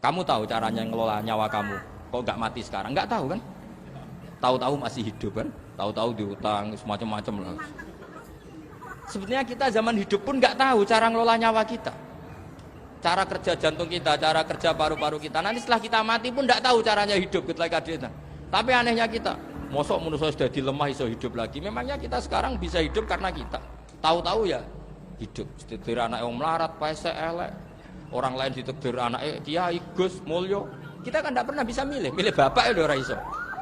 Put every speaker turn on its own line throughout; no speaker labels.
Kamu tahu caranya ngelola nyawa kamu, kok nggak mati sekarang? Nggak tahu kan? Tahu-tahu masih hidup kan? Tahu-tahu diutang semacam-macam lah. Sebenarnya kita zaman hidup pun nggak tahu cara ngelola nyawa kita, cara kerja jantung kita, cara kerja paru-paru kita. Nanti setelah kita mati pun nggak tahu caranya hidup ketika kita. Tapi anehnya kita, mosok manusia sudah dilemah iso hidup lagi. Memangnya kita sekarang bisa hidup karena kita tahu-tahu ya hidup. Ditakdir anak yang melarat, pesek, elek. Orang lain ditakdir anak Kiai, Gus, Mulyo. Kita kan tidak pernah bisa milih bapak ya udah iso.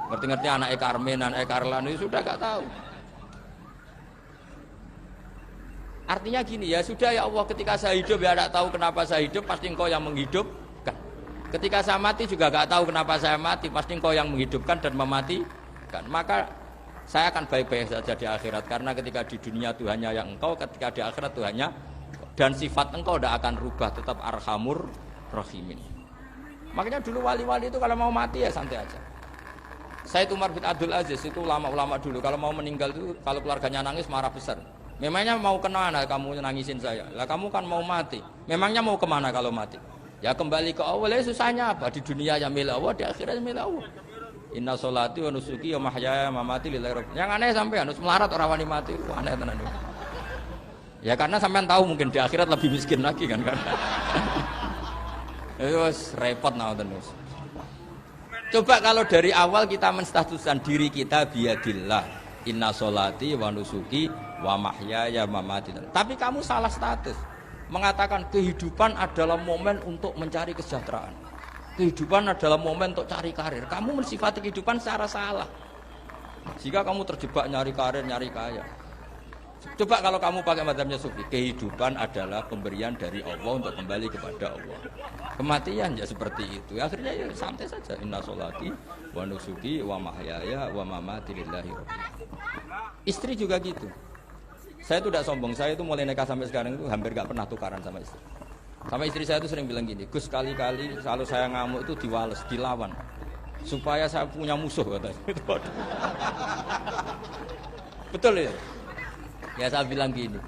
Ngerti-ngerti anak Karmen, anak Karlan itu sudah gak tahu. Artinya gini ya sudah ya Allah, ketika saya hidup ya tidak tahu kenapa saya hidup, pasti Engkau yang menghidupkan. Ketika saya mati juga gak tahu kenapa saya mati, pasti Engkau yang menghidupkan dan mematikan. Maka saya akan baik-baik saja di akhirat, karena ketika di dunia Tuhannya yang Engkau, ketika di akhirat Tuhannya, dan sifat Engkau tidak akan rubah, tetap Arhamur Rahimin. Makanya dulu wali-wali itu kalau mau mati ya santai aja. Saya itu Umar bin Abdul Aziz, itu ulama-ulama dulu kalau mau meninggal itu kalau keluarganya nangis marah besar. Memangnya mau kemana kamu nangisin saya? Lah kamu kan mau mati. Memangnya mau kemana kalau mati? Ya kembali ke Allah. Ya susahnya apa? Di dunia ya milik Allah, di akhirat ya milik Allah. Inna sholati wa nusuki wa mahyaya wa mamati lillahi rabbil. Yang aneh sampai harus melarat orang wani mati. Aneh tenan. Ya karena sampean tahu mungkin di akhirat lebih miskin lagi kan. Itu repot terus. Coba kalau dari awal kita menstatuskan diri kita biadillah, inna sholati wa nusuki wa mahyaya wa mamati. Tapi kamu salah status. Mengatakan kehidupan adalah momen untuk mencari kesejahteraan. Kehidupan adalah momen untuk cari karir. Kamu mensifati kehidupan secara salah. Jika kamu terjebak nyari karir, nyari kaya. Coba kalau kamu pakai mazhabnya sufi, kehidupan adalah pemberian dari Allah untuk kembali kepada Allah. Kematian ya seperti itu. Akhirnya ya santai saja. Inna sholati wa nusuki wa mahyaya wa mamati lillahi rabbil. Istri juga gitu. Saya itu tidak sombong. Saya itu mulai nikah sampai sekarang itu hampir gak pernah tukaran sama istri. Sama istri saya itu sering bilang gini, Gus kali-kali kalau saya ngamuk itu diwales, dilawan, supaya saya punya musuh katanya. Betul ya? Ya saya bilang gini,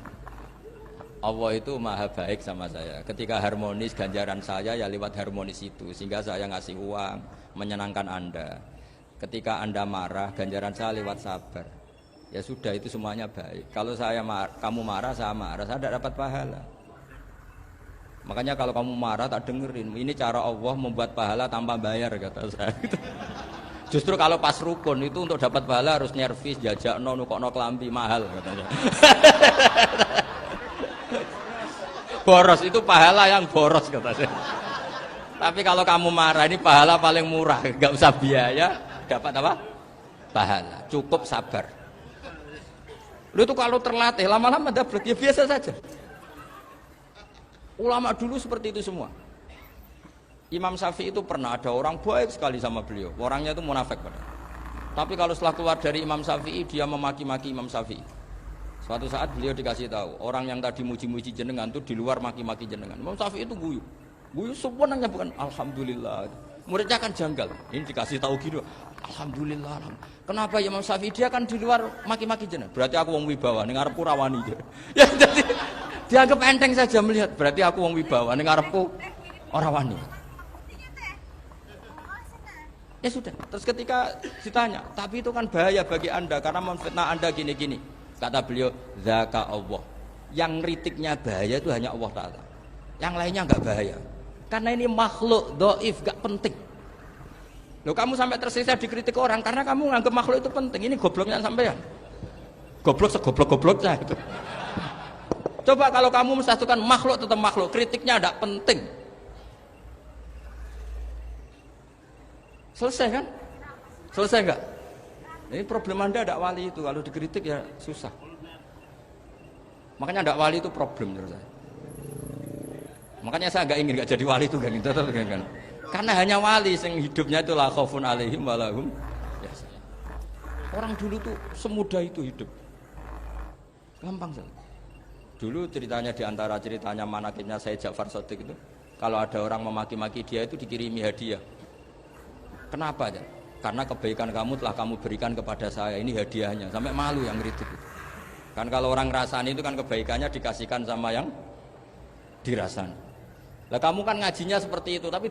Allah itu maha baik sama saya. Ketika harmonis, ganjaran saya ya lewat harmonis itu, sehingga saya ngasih uang, menyenangkan Anda. Ketika Anda marah, ganjaran saya lewat sabar. Ya sudah, itu semuanya baik. Kalau kamu marah, saya tidak dapat pahala. Makanya kalau kamu marah tak dengerin. Ini cara Allah membuat pahala tanpa bayar kata saya. Justru kalau pas rukun itu untuk dapat pahala harus nyervis, jajak nukokno kelambi mahal katanya. Boros itu pahala yang boros katanya. Tapi kalau kamu marah ini pahala paling murah, nggak usah biaya, dapat apa? Pahala, cukup sabar. Lu itu kalau terlatih lama-lama dapat ya biasa saja. Ulama dulu seperti itu semua. Imam Syafi'i itu pernah ada orang baik sekali sama beliau. Orangnya itu munafik padahal. Tapi kalau setelah keluar dari Imam Syafi'i dia memaki-maki Imam Syafi'i. Suatu saat beliau dikasih tahu, orang yang tadi muji-muji jenengan itu di luar maki-maki jenengan. Imam Syafi'i itu guyu. Guyu sebenarnya bukan alhamdulillah. Muridnya kan janggal. Ini dikasih tahu gitu. Alhamdulillah. Kenapa ya Imam Syafi'i dia kan di luar maki-maki jenengan? Berarti aku wong wibawa ning ngarepku rawani. Ya jadi dianggap enteng saja melihat. Berarti aku wong wibawa ning ngarepku ora wani. Ya sudah, terus ketika ditanya, tapi itu kan bahaya bagi Anda karena memfitnah Anda gini-gini. Kata beliau, zaka Allah. Yang kritiknya bahaya itu hanya Allah Ta'ala. Yang lainnya enggak bahaya. Karena ini makhluk, doif, enggak penting. Loh kamu sampai tersisa dikritik orang karena kamu nganggap makhluk itu penting. Ini gobloknya sampean. Goblok segoblok-gobloknya itu. Coba kalau kamu mensatukan makhluk tetap makhluk, kritiknya enggak penting. Selesai kan? Selesai enggak? Ini problem Anda ada wali itu, kalau dikritik ya susah. Makanya ada wali itu problem menurut saya. Makanya saya enggak jadi wali itu kan, kan. Karena hanya wali yang hidupnya itu la khaufun alaihim wa lahum yahzanun. Orang dulu tuh semudah itu hidup. Gampang saja. Dulu ceritanya di antara ceritanya manakibnya Sayyid Ja'far Shadiq itu, kalau ada orang memaki-maki dia itu dikirimi hadiah. Kenapa ya? Karena kebaikan kamu telah kamu berikan kepada saya, ini hadiahnya. Sampai malu yang ngeritik. Kan kalau orang ngerasani itu kan kebaikannya dikasihkan sama yang dirasani. Lah kamu kan ngajinya seperti itu, tapi